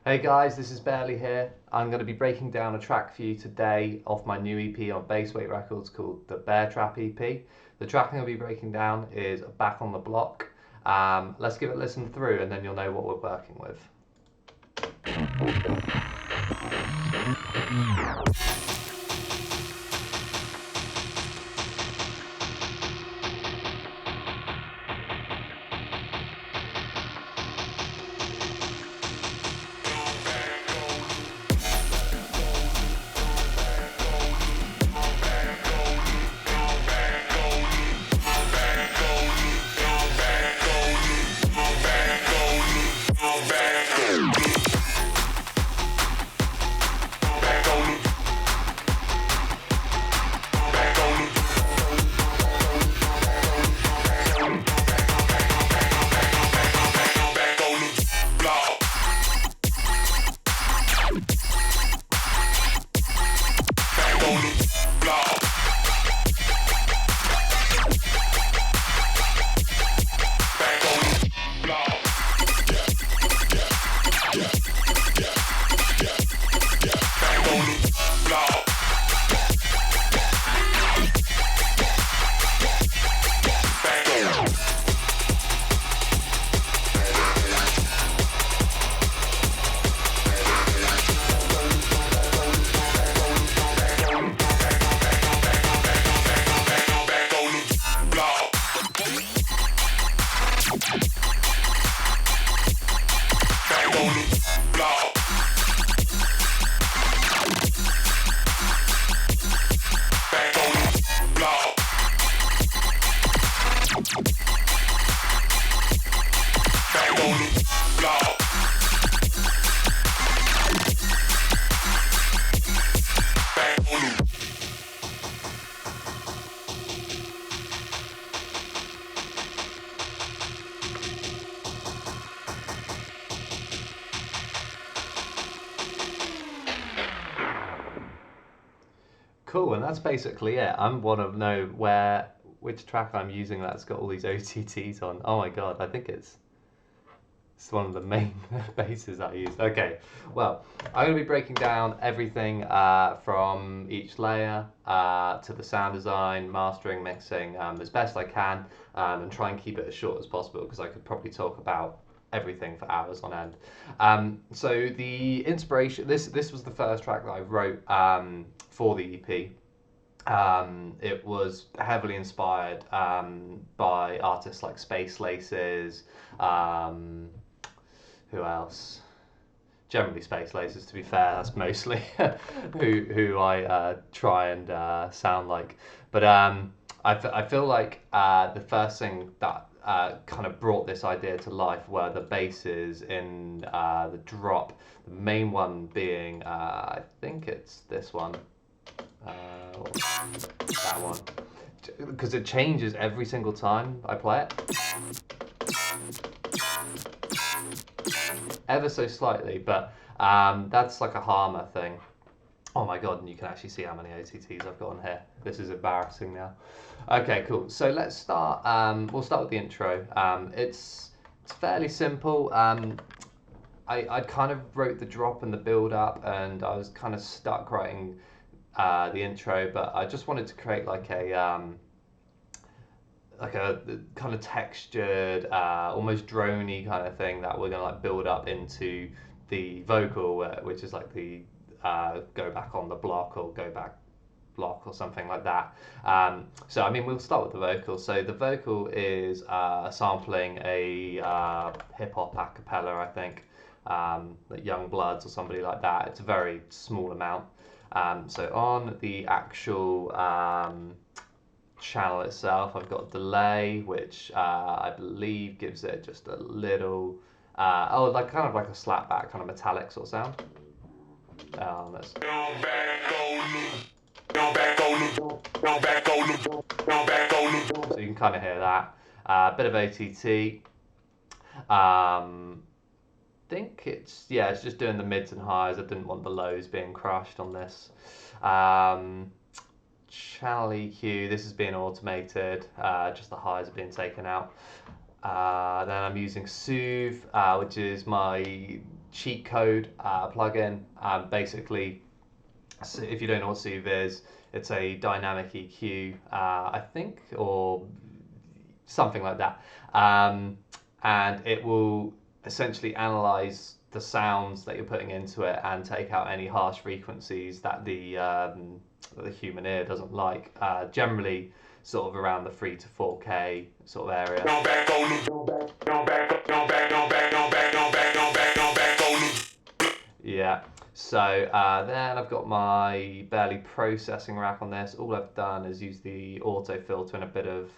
Hey guys, this is Baerli here. I'm going to be breaking down a track for you today off my new EP on Bassweight Records called the Baer Trap EP. The track I'm going to be breaking down is Back on the Block. Let's give it a listen through and then you'll know what we're working with. Cool, and that's basically it. I want to know which track I'm using that's got all these OTTs on. Oh my god, I think it's one of the main basses I use. Okay, well, I'm going to be breaking down everything from each layer to the sound design, mastering, mixing as best I can, and try and keep it as short as possible because I could probably talk about everything for hours on end. So the inspiration, this was the first track that I wrote for the EP. It was heavily inspired by artists like Space Laces. Who else? Generally Space Lasers, to be fair. That's mostly who I try and sound like. But I feel like the first thing that kind of brought this idea to life were the basses in the drop. The main one being, I think it's this one. That one. Because it changes every single time I play it. Ever so slightly, but that's like a Harmer thing. Oh my god, and you can actually see how many OTTs I've got on here. This is embarrassing now. Okay, cool. So let's start. We'll start with the intro. It's fairly simple. I kind of wrote the drop and the build up, and I was kind of stuck writing the intro, but I just wanted to create like a kind of textured, almost droney kind of thing that we're gonna like build up into the vocal, which is like the go back on the block or go back block or something like that. So I mean, we'll start with the vocal. So the vocal is sampling a hip hop a cappella, I think, like Young Bloods or somebody like that. It's a very small amount. So on the actual channel itself, I've got delay, which I believe gives it just a little, like kind of like a slapback, kind of metallic sort of sound. So you can kind of hear that. Bit of OTT. Think it's just doing the mids and highs. I didn't want the lows being crushed on this. Channel EQ, this is being automated, just the highs are being taken out. Then I'm using Soothe, which is my cheat code plugin. Basically, so if you don't know what Soothe is, it's a dynamic EQ, I think, or something like that. And it will essentially analyze the sounds that you're putting into it and take out any harsh frequencies that the human ear doesn't like. Generally, sort of around the 3 to 4K sort of area. Yeah. So then I've got my Baerli processing rack on this. All I've done is use the auto filter and a bit of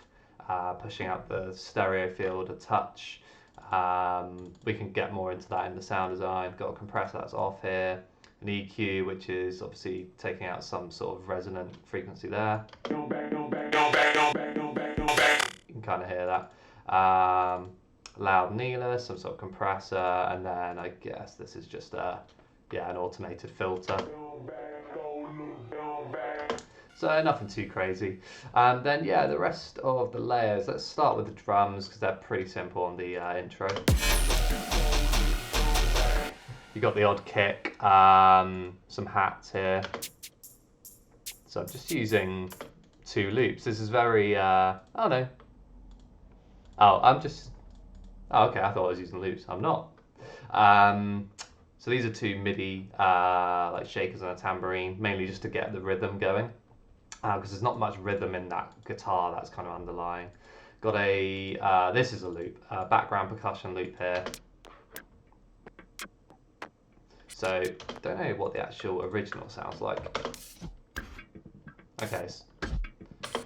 pushing out the stereo field a touch. We can get more into that in the sound design. Got a compressor that's off here, an EQ which is obviously taking out some sort of resonant frequency there. You can kind of hear that. Loud Needler, some sort of compressor, and then I guess this is just an automated filter. So nothing too crazy. Then yeah, the rest of the layers, let's start with the drums because they're pretty simple on the intro. You got the odd kick, some hats here. So I'm just using 2 loops. This is very, oh no. Oh, okay, I thought I was using loops. I'm not. So these are 2 MIDI like shakers and a tambourine, mainly just to get the rhythm going, because there's not much rhythm in that guitar that's kind of underlying. Got a, this is a loop, background percussion loop here. So don't know what the actual original sounds like. Okay,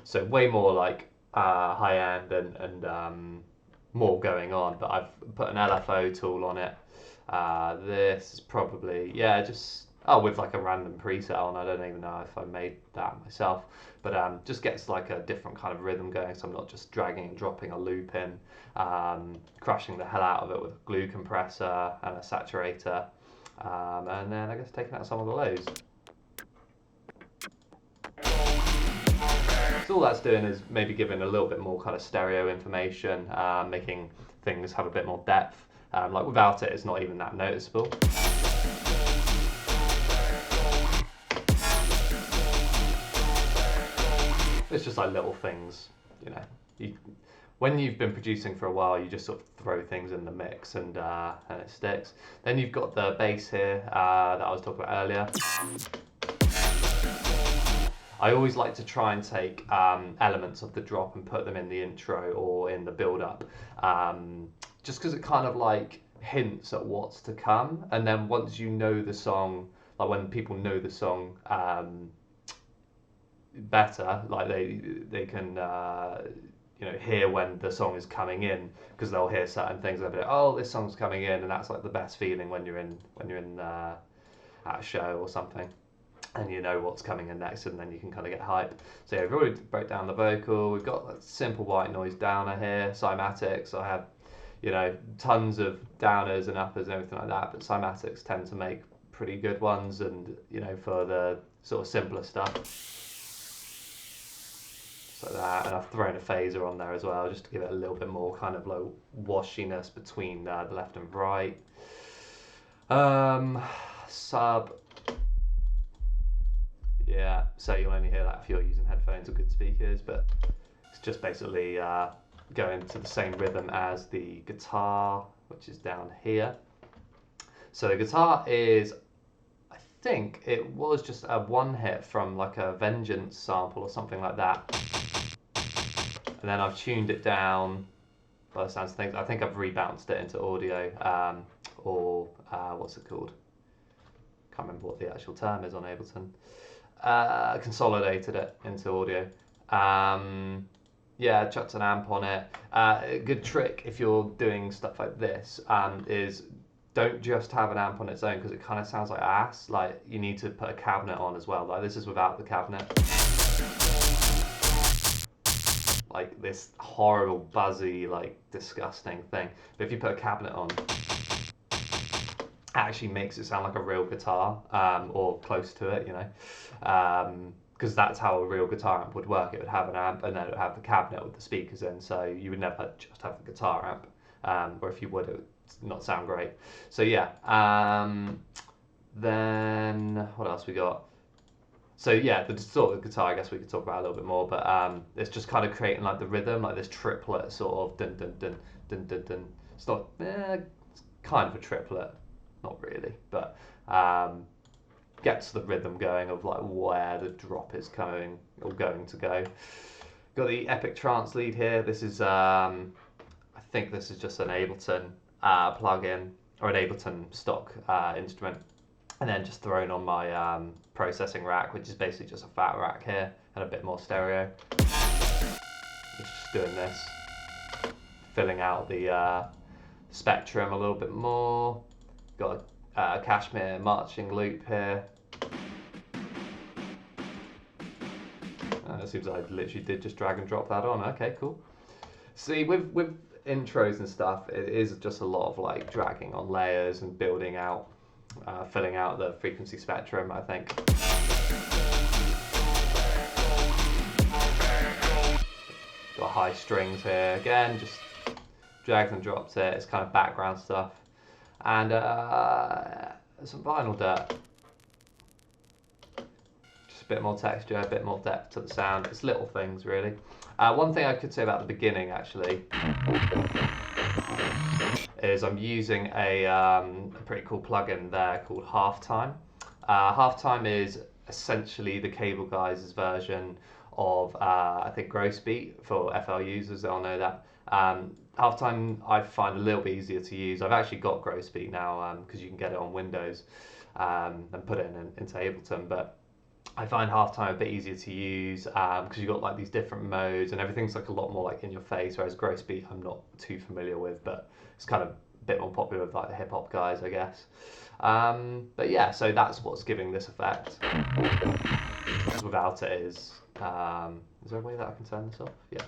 so way more like high end and more going on, but I've put an LFO tool on it. This is probably, with like a random preset on. I don't even know if I made that myself, but just gets like a different kind of rhythm going, so I'm not just dragging and dropping a loop in, crushing the hell out of it with a glue compressor and a saturator, and then I guess taking out some of the lows. So all that's doing is maybe giving a little bit more kind of stereo information, making things have a bit more depth. Like without it, it's not even that noticeable. It's just like little things, you know. When you've been producing for a while, you just sort of throw things in the mix and it sticks. Then you've got the bass here that I was talking about earlier. I always like to try and take elements of the drop and put them in the intro or in the build-up, just because it kind of like hints at what's to come. And then once you know the song, like when people know the song better, like they can hear when the song is coming in, because they'll hear certain things. They'll be like, oh, this song's coming in, and that's like the best feeling when you're in at a show or something. And you know what's coming in next, and then you can kind of get hype. So yeah, we've already broke down the vocal. We've got a simple white noise downer here, cymatics. I have, tons of downers and uppers and everything like that, but cymatics tend to make pretty good ones, and for the sort of simpler stuff. Just like that, and I've thrown a phaser on there as well, just to give it a little bit more kind of low washiness between the left and right. Sub. Yeah, so you'll only hear that if you're using headphones or good speakers, but it's just basically going to the same rhythm as the guitar, which is down here. So the guitar is, I think it was just a one hit from like a Vengeance sample or something like that. And then I've tuned it down by the sounds of things. I think I've rebounced it into audio, or what's it called? Can't remember what the actual term is on Ableton. Consolidated it into audio. Chucked an amp on it. A good trick if you're doing stuff like this is don't just have an amp on its own, because it kind of sounds like ass. Like you need to put a cabinet on as well. Like this is without the cabinet. Like this horrible buzzy, like disgusting thing. But if you put a cabinet on, actually makes it sound like a real guitar, or close to it, because that's how a real guitar amp would work. It would have an amp, and then it would have the cabinet with the speakers in, so you would never just have the guitar amp, or if you would, not sound great. So yeah, then what else we got? So yeah, the distorted guitar, I guess we could talk about a little bit more, but it's just kind of creating like the rhythm, like this triplet sort of dun dun dun dun dun dun. It's not it's kind of a triplet, not really, but gets the rhythm going of like where the drop is coming or going to go. Got the Epic Trance lead here. This is I think this is just an Ableton plugin or an Ableton stock instrument, and then just thrown on my processing rack, which is basically just a fat rack here and a bit more stereo. Just doing this, filling out the spectrum a little bit more. Got a Cashmere marching loop here. It seems like I literally did just drag and drop that on. Okay, cool. See, with intros and stuff, it is just a lot of like dragging on layers and building out, filling out the frequency spectrum, I think. Got high strings here again, just drags and drops it. It's kind of background stuff, and some vinyl dirt. A bit more texture, a bit more depth to the sound. It's little things, really. One thing I could say about the beginning, actually, is I'm using a pretty cool plugin there called Halftime. Halftime is essentially the Cable Guys' version of, I think, Grossbeat for FL users. They'll know that. Halftime I find a little bit easier to use. I've actually got Grossbeat now because you can get it on Windows and put it into Ableton, but I find Halftime a bit easier to use because you've got like these different modes and everything's like a lot more like in your face, whereas Grossbeat I'm not too familiar with, but it's kind of a bit more popular with like the hip hop guys, I guess. But yeah, so that's what's giving this effect. Without it is there a way that I can turn this off? Yeah.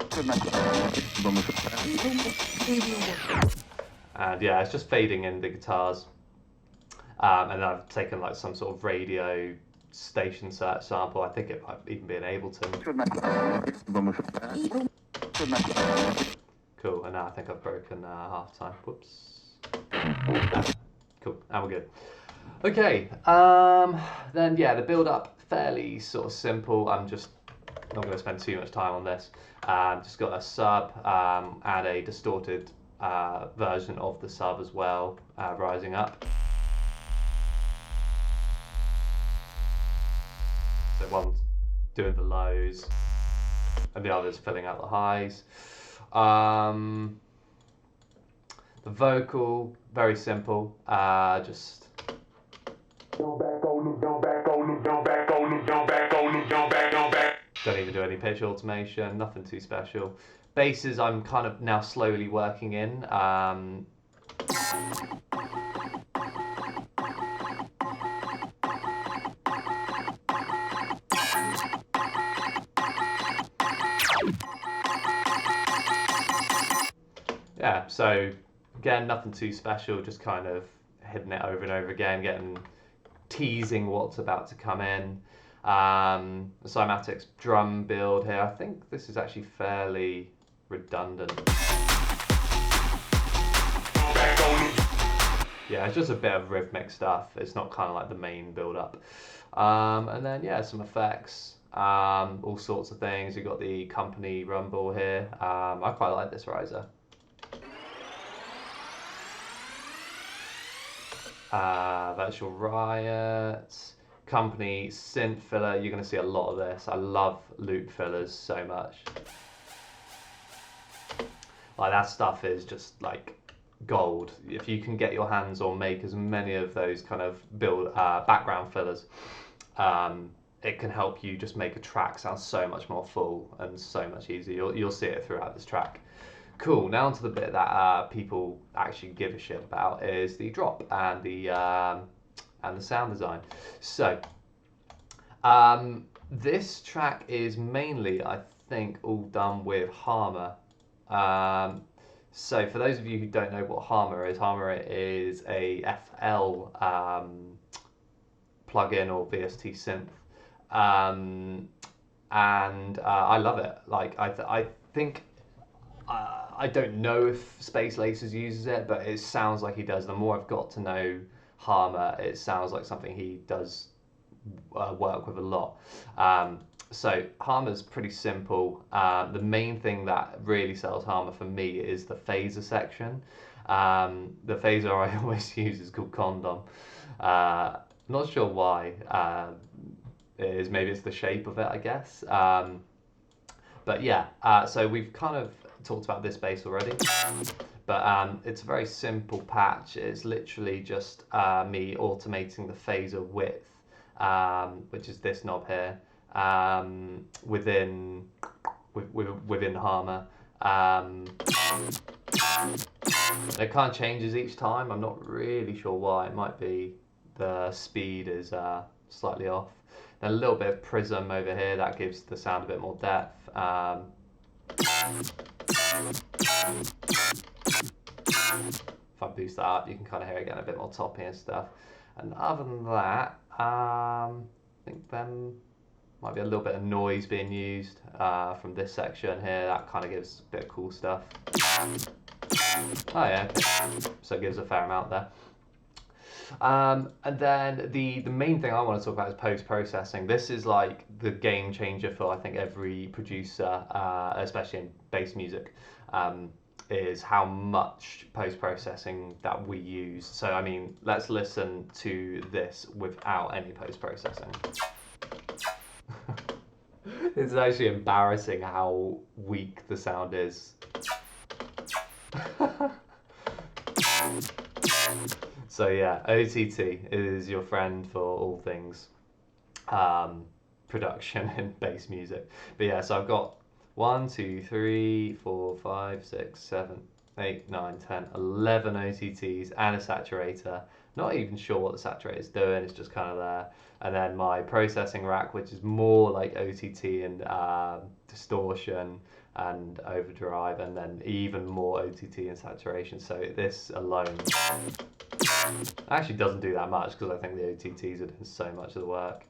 And yeah, it's just fading in the guitars. And then I've taken like some sort of radio station search sample. I think it might even be an Ableton. Cool, and now I think I've broken Halftime. Whoops. Cool, now we're good. Okay, then yeah, the build up fairly sort of simple. I'm just not going to spend too much time on this. Just got a sub and a distorted version of the sub as well, rising up. So one's doing the lows and the other's filling out the highs. The vocal, very simple, just don't even do any pitch automation, nothing too special. Basses I'm kind of now slowly working in. Yeah, so again, nothing too special, just kind of hitting it over and over again, teasing what's about to come in. The Cymatics drum build here, I think this is actually fairly redundant. Yeah, it's just a bit of rhythmic stuff. It's not kind of like the main build up. And then yeah, some effects, all sorts of things. You've got the company rumble here. I quite like this riser. Virtual Riot, company synth filler. You're going to see a lot of this. I love loop fillers so much. Like that stuff is just like gold. If you can get your hands on, make as many of those kind of build background fillers, it can help you just make a track sound so much more full and so much easier. You'll see it throughout this track. Cool, now onto the bit that people actually give a shit about is the drop and the sound design. So, this track is mainly, I think, all done with Harmor. So for those of you who don't know what Harmor is a FL plugin or VST synth. And I love it. Like I think I don't know if Space Laces uses it, but it sounds like he does. The more I've got to know Harmer, it sounds like something he does work with a lot. So Harmer's pretty simple. The main thing that really sells Harmer for me is the phaser section. The phaser I always use is called Condom. Not sure why. It is, maybe it's the shape of it, I guess. But yeah, so we've kind of talked about this bass already, but it's a very simple patch. It's literally just me automating the phaser width, which is this knob here, within Harmer. It kind of changes each time. I'm not really sure why. It might be the speed is slightly off. Then a little bit of prism over here, that gives the sound a bit more depth. If I boost that up, you can kind of hear it getting a bit more toppy and stuff. And other than that, I think then might be a little bit of noise being used from this section here. That kind of gives a bit of cool stuff. Oh yeah, so it gives a fair amount there. And then the main thing I want to talk about is post-processing. This is like the game changer for I think every producer, especially in bass music, is how much post-processing that we use. So I mean, let's listen to this without any post-processing. It's actually embarrassing how weak the sound is. So yeah, OTT is your friend for all things production in bass music. But yeah, so I've got 1, 2, 3, 4, 5, 6, 7, 8, 9, 10, 11 OTTs and a saturator. Not even sure what the saturator is doing, it's just kind of there. And then my processing rack, which is more like OTT and distortion and overdrive, and then even more OTT and saturation. So this alone actually doesn't do that much because I think the OTTs are doing so much of the work.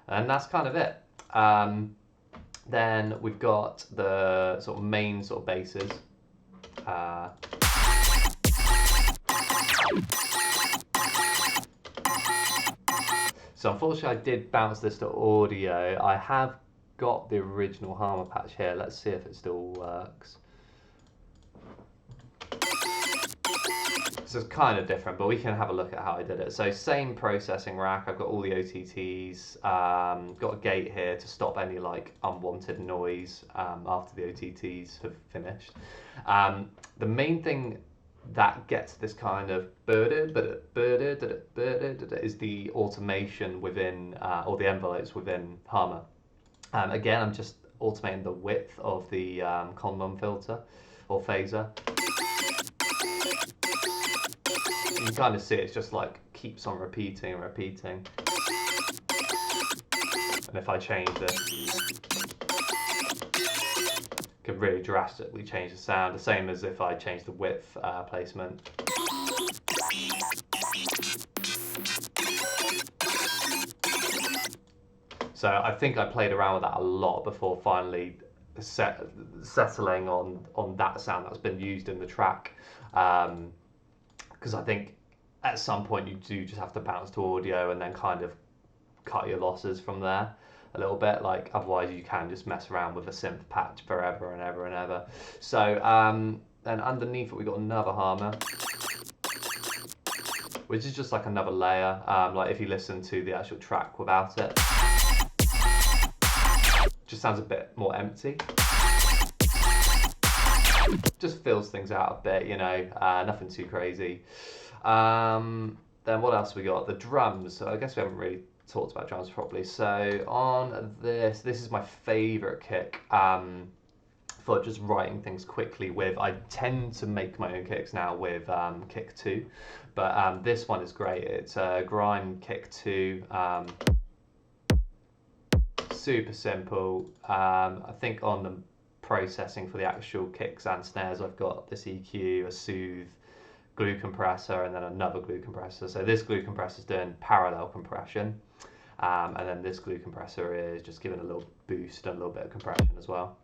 And that's kind of it. Then we've got the sort of main sort of basses. So unfortunately I did bounce this to audio. I have got the original Harmer patch here. Let's see if it still works. So it's kind of different, but we can have a look at how I did it. So same processing rack, I've got all the OTTs, got a gate here to stop any like unwanted noise after the OTTs have finished. The main thing that gets this kind of is the automation within, or the envelopes within Harmer. Again, I'm just automating the width of the condom filter or phaser. You can kind of see it's just like keeps on repeating and repeating. And if I change this, it could really drastically change the sound. The same as if I change the width placement. So I think I played around with that a lot before finally settling on that sound that's been used in the track. Because I think at some point you do just have to bounce to audio and then kind of cut your losses from there a little bit. Like otherwise you can just mess around with a synth patch forever and ever and ever. So then underneath it we got another Harmer, which is just like another layer. Like if you listen to the actual track without it, just sounds a bit more empty. Just fills things out a bit, you know, nothing too crazy. Then what else we got? The drums. So I guess we haven't really talked about drums properly. So on this is my favorite kick for just writing things quickly with. I tend to make my own kicks now with kick 2, but this one is great. It's a grind kick 2. Super simple. I think on the processing for the actual kicks and snares, I've got this EQ, a soothe, glue compressor, and then another glue compressor. So this glue compressor is doing parallel compression, and then this glue compressor is just giving a little boost and a little bit of compression as well.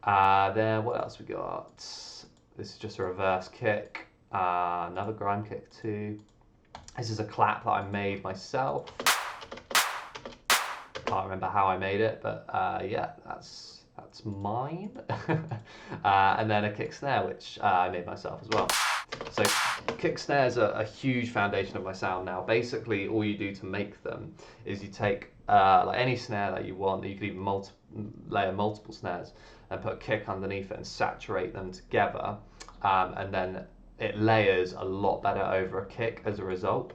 Then what else we got? This is just a reverse kick. Another grime kick too. This is a clap that I made myself. Can't remember how I made it, but yeah, that's mine. And then a kick snare, which I made myself as well. So kick snares are a huge foundation of my sound now. Basically, all you do to make them is you take like any snare that you want. You could even layer multiple snares and put a kick underneath it and saturate them together, and then it layers a lot better over a kick as a result.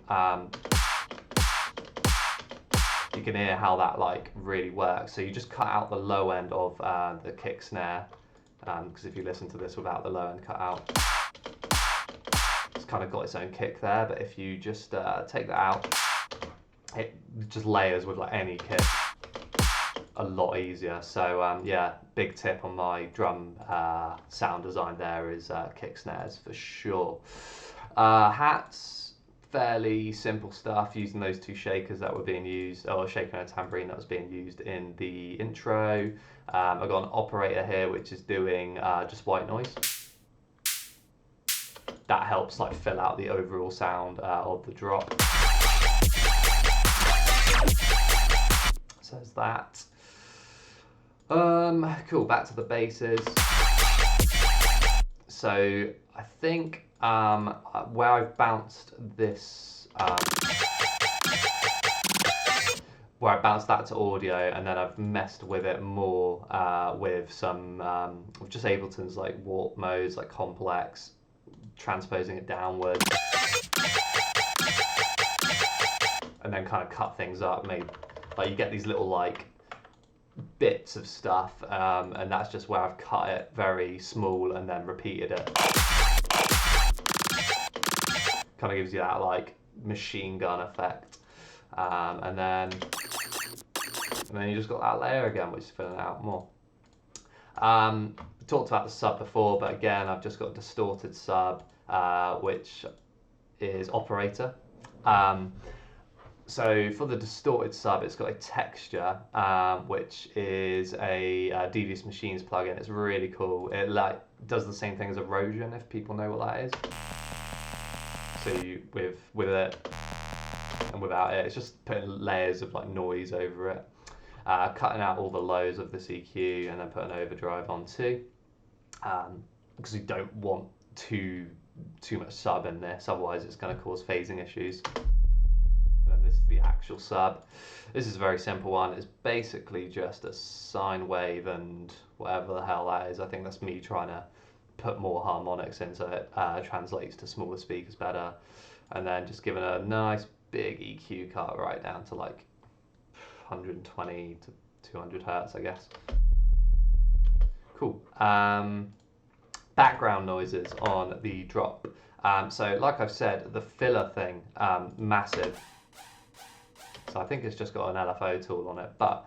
You can hear how that like really works. So you just cut out the low end of the kick snare, because if you listen to this without the low end cut out, it's kind of got its own kick there. But if you just take that out, it just layers with like any kick a lot easier. So yeah, big tip on my drum sound design there is kick snares for sure. Hats, fairly simple stuff, using those two shakers that were being used, or a shaker and a tambourine that was being used in the intro. I've got an operator here which is doing just white noise. That helps like fill out the overall sound of the drop. So there's that. Cool, back to the basses. So I think where I've bounced this, where I bounced that to audio, and then I've messed with it more with some just Ableton's like warp modes, like complex, transposing it downwards, and then kind of cut things up. Maybe like you get these little like bits of stuff, and that's just where I've cut it very small and then repeated it. Kind of gives you that like machine gun effect, and then you just got that layer again, which is filling it out more. We talked about the sub before, but again, I've just got a distorted sub, which is operator. So for the distorted sub, it's got a texture, which is a Devious Machines plugin. It's really cool. It like does the same thing as erosion, if people know what that is. So you, with it and without it, it's just putting layers of like noise over it, cutting out all the lows of this EQ, and then putting overdrive on too, because you don't want too much sub in this, otherwise it's going to cause phasing issues. And this is the actual sub. This is a very simple one. It's basically just a sine wave and whatever the hell that is. I think that's me trying to put more harmonics in so it translates to smaller speakers better, and then just giving a nice big EQ cut right down to like 120 to 200 hertz, I guess. Cool. Background noises on the drop. So like I've said, the filler thing, massive. So I think it's just got an LFO tool on it, but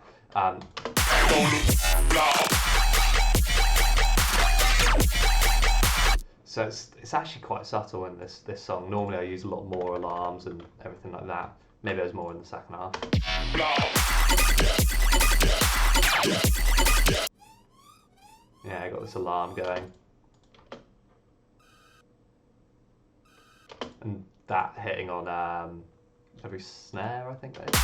so it's actually quite subtle in this song. Normally I use a lot more alarms and everything like that. Maybe there's more in the second half. Yeah, I got this alarm going. And that hitting on every snare, I think that is.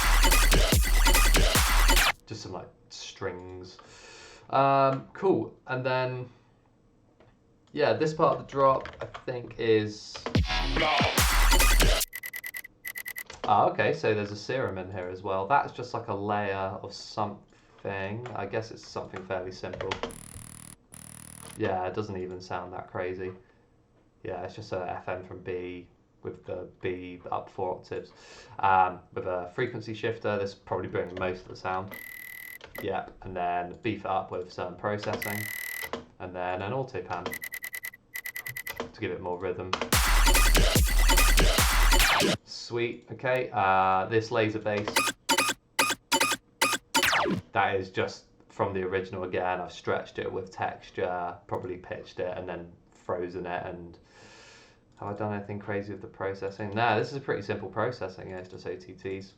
Just some like strings. Cool. And then yeah, this part of the drop I think is okay, so there's a serum in here as well. That's just like a layer of something. I guess it's something fairly simple. Yeah, it doesn't even sound that crazy. Yeah, it's just a FM from B with the B up 4 octaves. With a frequency shifter, this probably brings most of the sound. Yep, and then beef it up with some processing, and then an auto pan to give it more rhythm. Sweet, okay. This laser bass, that is just from the original again. I've stretched it with texture, probably pitched it, and then frozen it. And have I done anything crazy with the processing? No, this is a pretty simple processing. It's just OTTs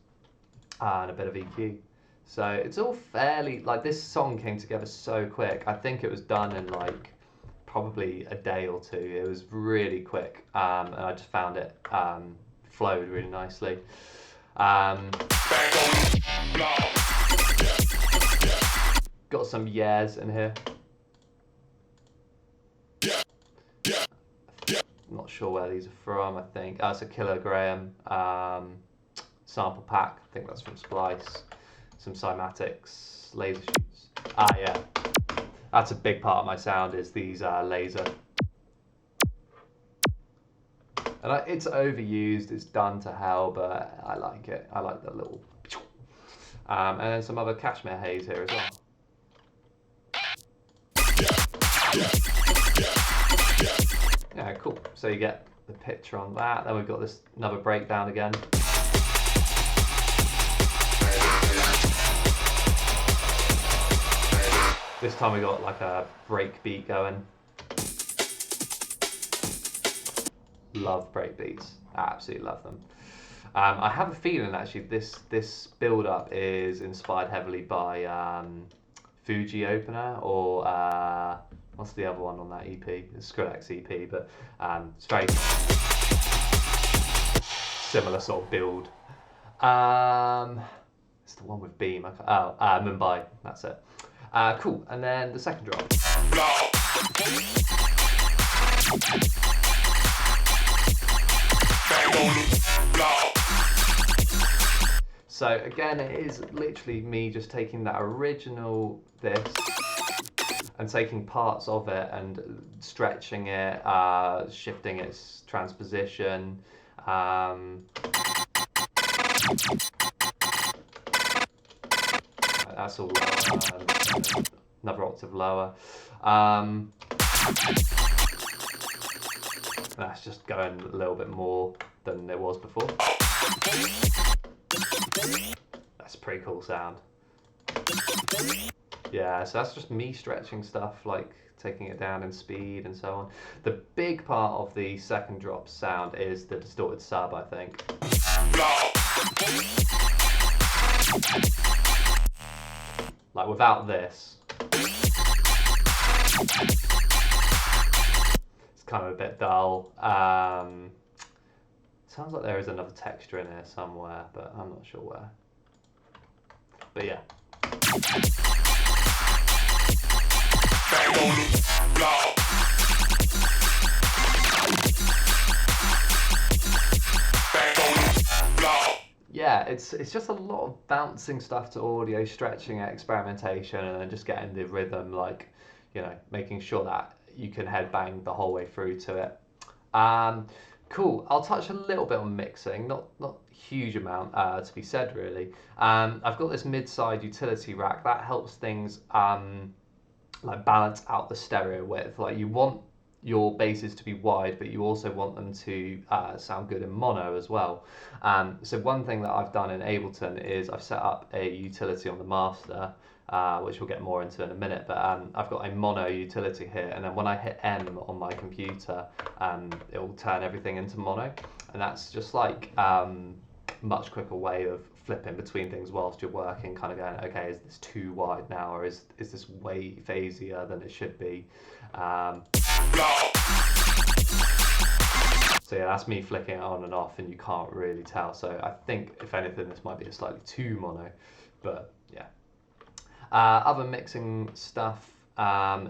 and a bit of EQ. So it's all fairly, like, this song came together so quick. I think it was done in like probably a day or two. It was really quick, and I just found it flowed really nicely. Got some yeahs in here. Not sure where these are from. I think it's a Kilogram sample pack. I think that's from Splice. Some cymatics, laser shoots. Yeah, that's a big part of my sound, is these laser. And it's overused, it's done to hell, but I like it. I like the little... and then some other cashmere haze here as well. Yeah, cool. So you get the picture on that. Then we've got this another breakdown again. This time we got like a break beat going. Love break beats. I absolutely love them. I have a feeling actually this build up is inspired heavily by Fuji Opener, or what's the other one on that EP? It's Skrillex EP, but it's very similar sort of build. It's the one with Beam. Mumbai. That's it. Cool. And then the second drop. So again, it is literally me just taking that original this and taking parts of it and stretching it, shifting its transposition. That's all lower, another octave lower. That's just going a little bit more than it was before. That's a pretty cool sound. Yeah, so that's just me stretching stuff, like taking it down in speed and so on. The big part of the second drop sound is the distorted sub, I think. Like without this, it's kind of a bit dull. Sounds like there is another texture in here somewhere, but I'm not sure where. But yeah. Yeah, it's just a lot of bouncing stuff to audio, stretching, experimentation, and then just getting the rhythm, like, you know, making sure that you can headbang the whole way through to it. Cool. I'll touch a little bit on mixing, not huge amount to be said really. I've got this mid-side utility rack that helps things like balance out the stereo width. Like, you want your basses to be wide, but you also want them to sound good in mono as well. So one thing that I've done in Ableton is I've set up a utility on the master, which we'll get more into in a minute, but I've got a mono utility here, and then when I hit M on my computer, it will turn everything into mono, and that's just like much quicker way of flipping between things whilst you're working, kind of going, okay, is this too wide now, or is this way phasier than it should be? So yeah, that's me flicking it on and off, and you can't really tell. So I think, if anything, this might be a slightly too mono, but yeah. Other mixing stuff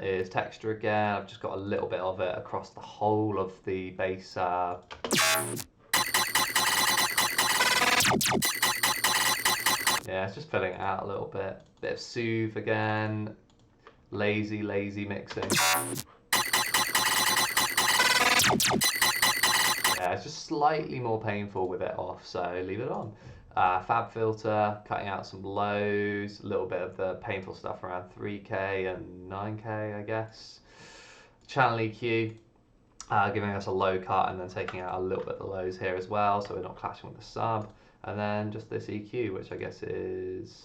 is texture again. I've just got a little bit of it across the whole of the bass. Yeah, it's just filling it out a little bit. Bit of soothe again. Lazy mixing. Yeah, it's just slightly more painful with it off, so leave it on. Fab filter, cutting out some lows, a little bit of the painful stuff around 3K and 9K, I guess. Channel EQ, giving us a low cut and then taking out a little bit of the lows here as well, so we're not clashing with the sub. And then just this EQ, which I guess is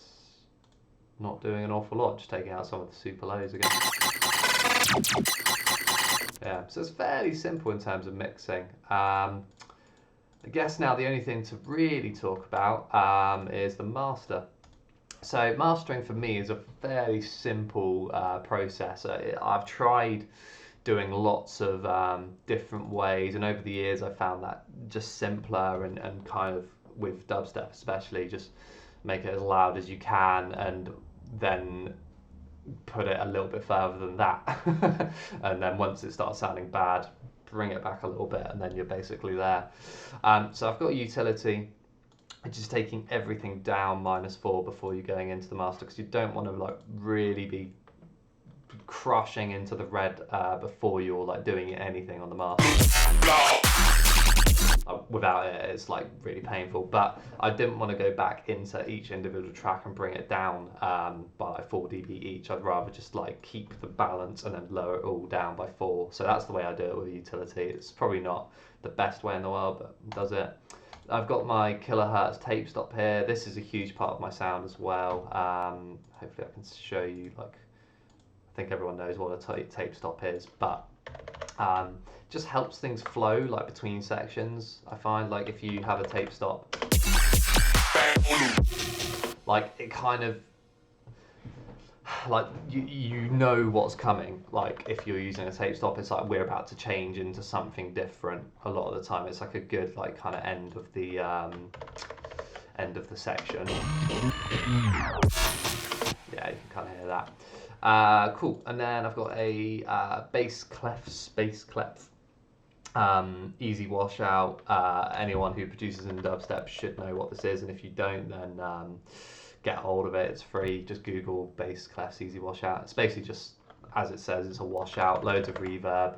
not doing an awful lot, just taking out some of the super lows again. Yeah, so it's fairly simple in terms of mixing. I guess now the only thing to really talk about is the master. So mastering for me is a fairly simple process. I've tried doing lots of different ways, and over the years I found that just simpler and kind of with dubstep especially, just make it as loud as you can and then put it a little bit further than that. And then once it starts sounding bad, bring it back a little bit, and then you're basically there. So I've got a utility which is taking everything down -4 before you're going into the master, because you don't want to like really be crushing into the red before you're like doing anything on the master. Without it, it's like really painful. But I didn't want to go back into each individual track and bring it down by like 4 dB each. I'd rather just like keep the balance and then lower it all down by 4. So that's the way I do it with a utility. It's probably not the best way in the world, but it does it. I've got my kilohertz tape stop here. This is a huge part of my sound as well. Hopefully I can show you, like, I think everyone knows what a tape stop is, but just helps things flow like between sections. I find like if you have a tape stop, like it kind of like you know what's coming. Like if you're using a tape stop, it's like we're about to change into something different. A lot of the time it's like a good like kind of end of the section. Yeah, you can kind of hear that. Cool. And then I've got a bass clef easy washout. Anyone who produces in dubstep should know what this is, and if you don't, then get hold of it. It's free. Just Google bass clefs easy washout. It's basically just, as it says, it's a washout, loads of reverb.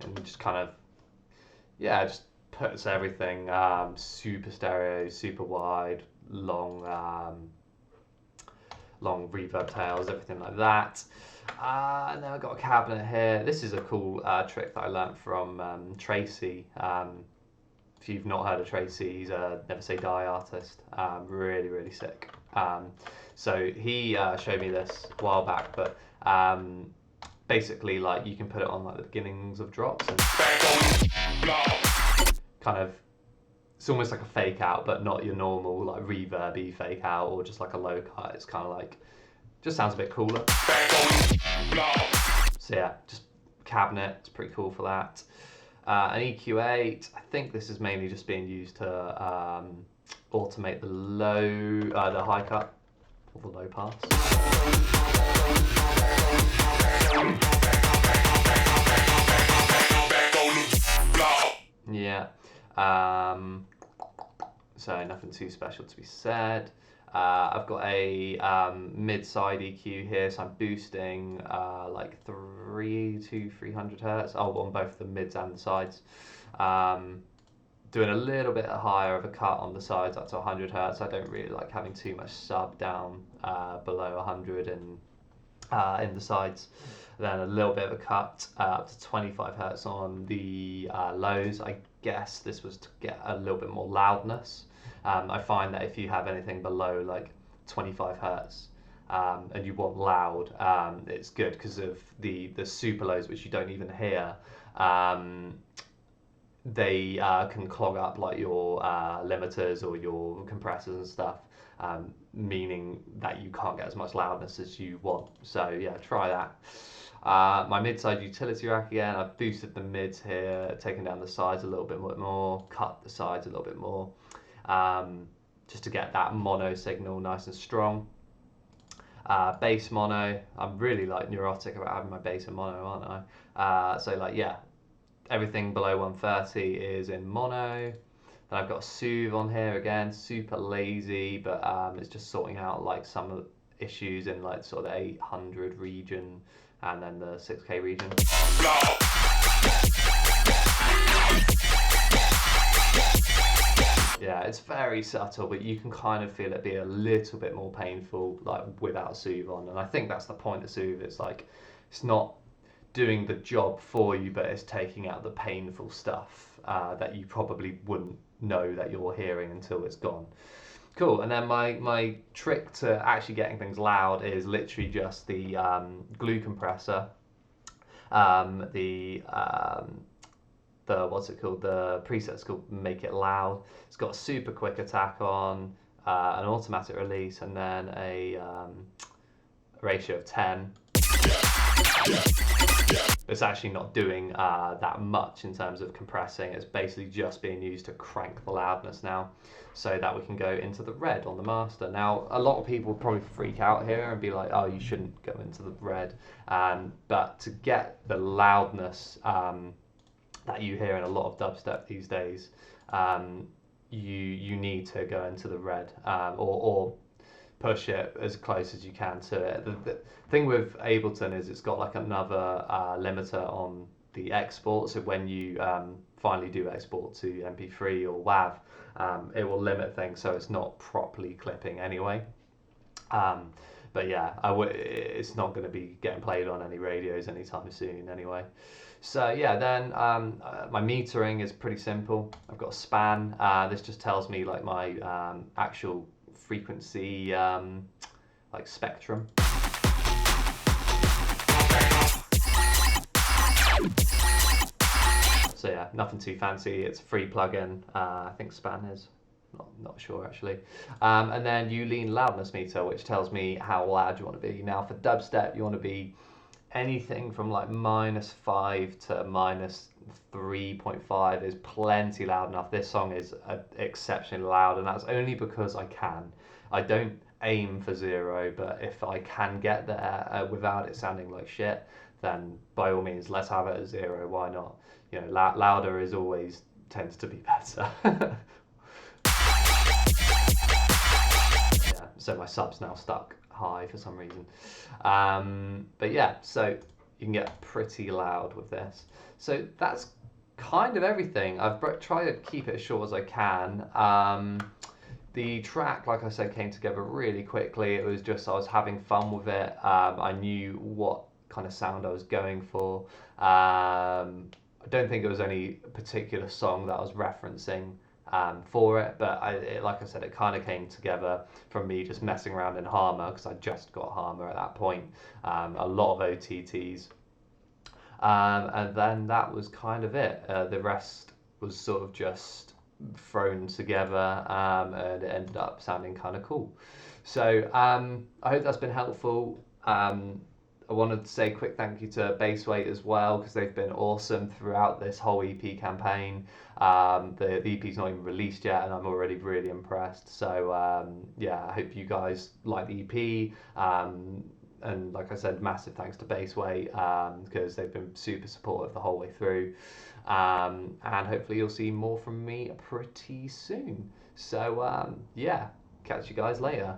And just kind of, yeah, just puts everything super stereo, super wide, long reverb tails, everything like that. And then I've got a cabinet here. This is a cool trick that I learnt from Tracy. If you've not heard of Tracy, he's a Never Say Die artist. Really, really sick. So he showed me this a while back, but basically, like, you can put it on like the beginnings of drops and kind of, it's almost like a fake out, but not your normal like reverby fake out or just like a low cut. It's kind of like, just sounds a bit cooler. So yeah, just cabinet, it's pretty cool for that. An EQ8, I think this is mainly just being used to automate the high cut or the low pass. Yeah. So nothing too special to be said. I've got a mid-side EQ here, so I'm boosting like 300 to 300 hertz. On both the mids and the sides. Doing a little bit higher of a cut on the sides, up to 100 hertz. I don't really like having too much sub down below 100 in the sides. Then a little bit of a cut up to 25 hertz on the lows. I guess this was to get a little bit more loudness. I find that if you have anything below like 25 hertz and you want loud, it's good because of the super lows, which you don't even hear. They can clog up like your limiters or your compressors and stuff, meaning that you can't get as much loudness as you want. So yeah, try that. My mid-side utility rack again, I've boosted the mids here, taken down the sides a little bit more, cut the sides a little bit more, just to get that mono signal nice and strong. Bass mono, I'm really like neurotic about having my bass in mono, aren't I? So like, yeah, everything below 130 is in mono. Then I've got a Soothe on here again, super lazy, but it's just sorting out like some of the issues in like sort of the 800 region and then the 6K region. Yeah, it's very subtle, but you can kind of feel it be a little bit more painful like without Soothe on, and I think that's the point of Soothe. It's like, it's not doing the job for you, but it's taking out the painful stuff that you probably wouldn't know that you're hearing until it's gone. Cool. And then my trick to actually getting things loud is literally just the glue compressor, the what's it called? The preset's called Make It Loud. It's got a super quick attack on, an automatic release, and then a ratio of 10. It's actually not doing that much in terms of compressing. It's basically just being used to crank the loudness now, so that we can go into the red on the master. Now, a lot of people would probably freak out here and be like, oh, you shouldn't go into the red. But to get the loudness that you hear in a lot of dubstep these days, you need to go into the red, or push it as close as you can to it. The thing with Ableton is it's got like another limiter on the export, so when you finally do export to MP3 or WAV, it will limit things, so it's not properly clipping anyway. But yeah, it's not going to be getting played on any radios anytime soon anyway. So yeah, then my metering is pretty simple. I've got a span. This just tells me like my actual frequency like spectrum. So yeah, nothing too fancy. It's a free plugin. I think Span is. Not sure actually. And then you lean loudness meter, which tells me how loud you want to be. Now for dubstep, you want to be anything from like -5 to -3.5 is plenty loud enough. This song is exceptionally loud, and that's only because I can. I don't aim for 0, but if I can get there without it sounding like shit, then by all means, let's have it at 0. Why not? You know, louder is always tends to be better. Yeah, so my sub's now stuck high for some reason. But yeah, so you can get pretty loud with this. So that's kind of everything. I've tried to keep it as short as I can. The track, like I said, came together really quickly. It was just I was having fun with it. I knew what kind of sound I was going for. I don't think it was any particular song that I was referencing for it, but like I said, it kind of came together from me just messing around in Harmor, because I just got Harmor at that point. A lot of OTTs, and then that was kind of it. The rest was sort of just thrown together, and it ended up sounding kind of cool. So I hope that's been helpful. I wanted to say a quick thank you to Bassweight as well, because they've been awesome throughout this whole EP campaign. The EP's not even released yet, and I'm already really impressed. So yeah, I hope you guys like the EP. And like I said, massive thanks to Bassweight, because they've been super supportive the whole way through. And hopefully you'll see more from me pretty soon. So yeah, catch you guys later.